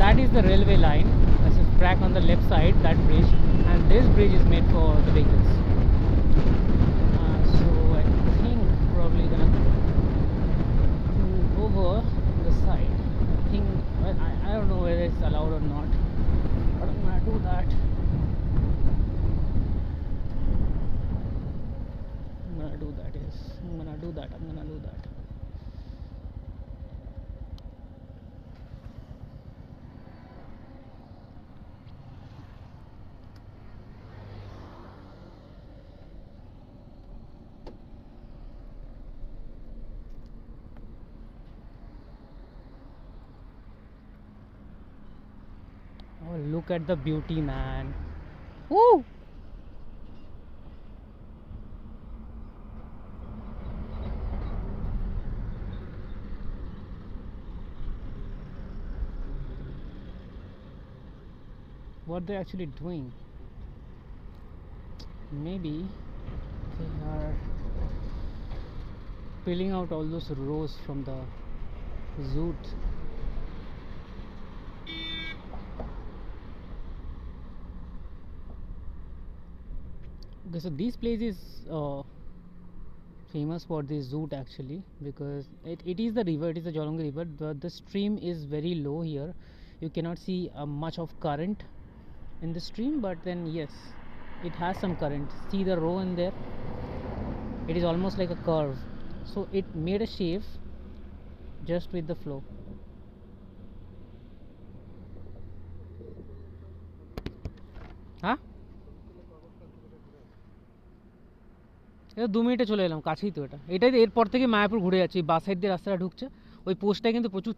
that is the railway line. There's a track on the left side, that bridge, and this bridge is made for the vehicles. So I think probably gonna move over the side. I think I don't know whether it's allowed or not, but I'm gonna do that. I'm gonna do that. Oh, look at the beauty, man. Woo! What they're actually doing? Maybe they are peeling out all those rows from the zoot. Okay, so this place is famous for this zoot actually, because it is the river, it is the Jalangi river. The stream is very low here. You cannot see much of current in the stream, but then yes, it has some current. See the row in there? It is almost like a curve, so it made a shape just with the flow. হ্যাঁ, এটা 2 মিনিটে চলে এলাম, কাছেই তো। এটাই এরপর থেকে মায়াপুর ঘুরে যাচ্ছে। বাস সাইড দিয়ে রাস্তাটা ঢুকছে, ওই পোস্টটায় কিন্তু প্রচুর